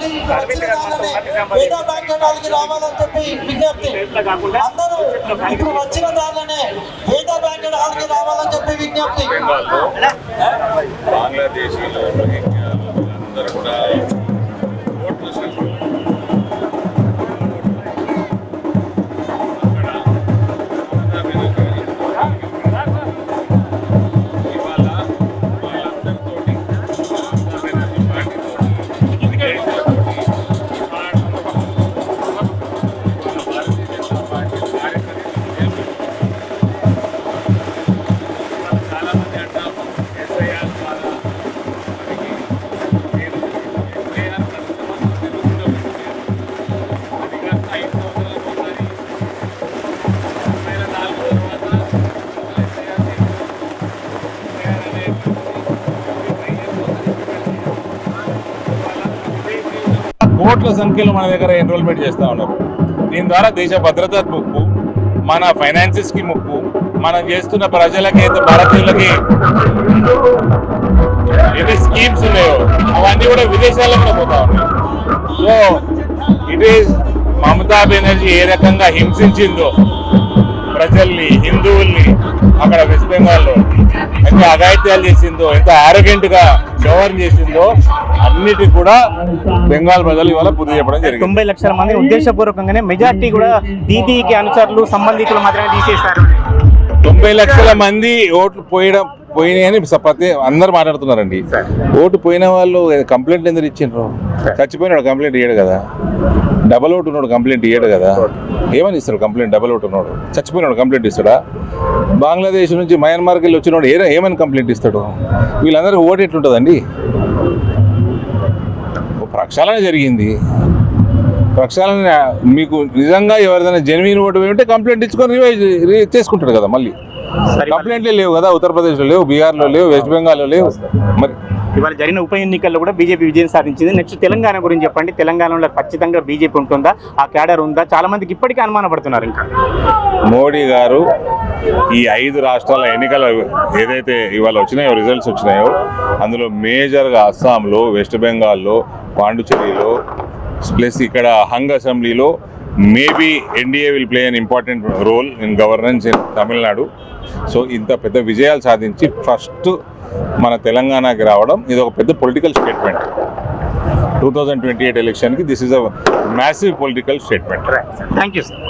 మళ్ళీ వచ్చిన దానినే పేద బ్యాంకులకి రావాలని చెప్పి విజ్ఞప్తి. అందరూ ఇప్పుడు వచ్చిన దానినే పేద బ్యాంకులకి రావాలని చెప్పి విజ్ఞప్తి. బంగ్లాదేశీలో అందరూ కూడా ఓట్లు కోట్ల సంఖ్యలో మన దగ్గర ఎన్రోల్మెంట్ చేస్తూ ఉన్నారు. దీని ద్వారా దేశ భద్రత ముప్పు, మన ఫైనాన్సెస్కి ముప్పు, మనం చేస్తున్న ప్రజలకి భారతీయులకి ఎన్ని స్కీమ్స్ ఉన్నాయో అవన్నీ కూడా విదేశాల్లో కూడా పోతా ఉన్నాయి. So it is Mamata Banerjee ఏ రకంగా హింసించిందో ప్రజల్ని, హిందువుల్ని అక్కడ వెస్ట్ బెంగాల్లో ఎంత అఘాయిత్యాలు చేసిందో, ఎంత ఆరోగెంట్ గా గవర్న్ చేసిందో అన్నిటి కూడా బెంగాల్ ప్రజలు ఇవాళ పూర్తి చెప్పడం జరిగింది. 90 లక్షల మంది ఉద్దేశపూర్వకంగానే మెజార్టీ కూడా దీదీకి అనుచరులు సంబంధితులు మాత్రమే తీసేశారు. 90 లక్షల మంది ఓట్లు పోయినాయని అందరు మాట్లాడుతున్నారండి. ఓటు పోయిన వాళ్ళు కంప్లైంట్ ఎందుకు ఇచ్చిండ్రు? చచ్చిపోయినాడు కంప్లైంట్ ఇయ్యాడు కదా, డబల్ ఓటు ఉన్నాడు కంప్లైంట్ ఇయ్యాడు కదా. ఏమని ఇస్తాడు కంప్లైంట్? డబల్ ఓటు ఉన్నాడు చచ్చిపోయినాడు కంప్లైంట్ ఇస్తాడా? బంగ్లాదేశ్ నుంచి మయన్మార్కి వెళ్ళి వచ్చినాడు ఏమని కంప్లైంట్ ఇస్తాడు? వీళ్ళందరికీ ఓటు ఎట్లుంటుందండి? ప్రక్షాళన జరిగింది. ప్రక్షాళన మీకు నిజంగా ఎవరిదైనా జెన్యున్ ఓటు ఉంటే కంప్లైంట్ ఇచ్చుకొని రివైజ్ చేసుకుంటాడు కదా. మళ్ళీ కంప్లైంట్లే లేవు కదా, ఉత్తరప్రదేశ్లో లేవు, బీహార్లో లేవు, వెస్ట్ బెంగాల్లో లేవు. మరి ఇవాళ జరిగిన ఉప ఎన్నికల్లో కూడా బీజేపీ విజయం సాధించింది. నెక్స్ట్ తెలంగాణ గురించి చెప్పండి. తెలంగాణలో ఖచ్చితంగా బీజేపీ ఉంటుందా? ఆ క్యాడర్ ఉందా? చాలా మందికి ఇప్పటికీ అనుమానపడుతున్నారు. ఇంకా మోడీ గారు ఈ 5 రాష్ట్రాల ఎన్నికలు ఏదైతే ఇవాళ వచ్చినాయో, రిజల్ట్స్ వచ్చినాయో, అందులో మేజర్గా అస్సాంలో, వెస్ట్ బెంగాల్లో, పాండుచేరిలో ప్లస్ ఇక్కడ హంగ్ అసెంబ్లీలో maybe NDA will play an important role in governance in Tamil Nadu. So ఇంత పెద్ద విజయాలు సాధించి ఫస్ట్ మన తెలంగాణకి రావడం ఇది ఒక పెద్ద పొలిటికల్ స్టేట్మెంట్. 2028 ఎలక్షన్కి this is a massive political statement. Thank you sir.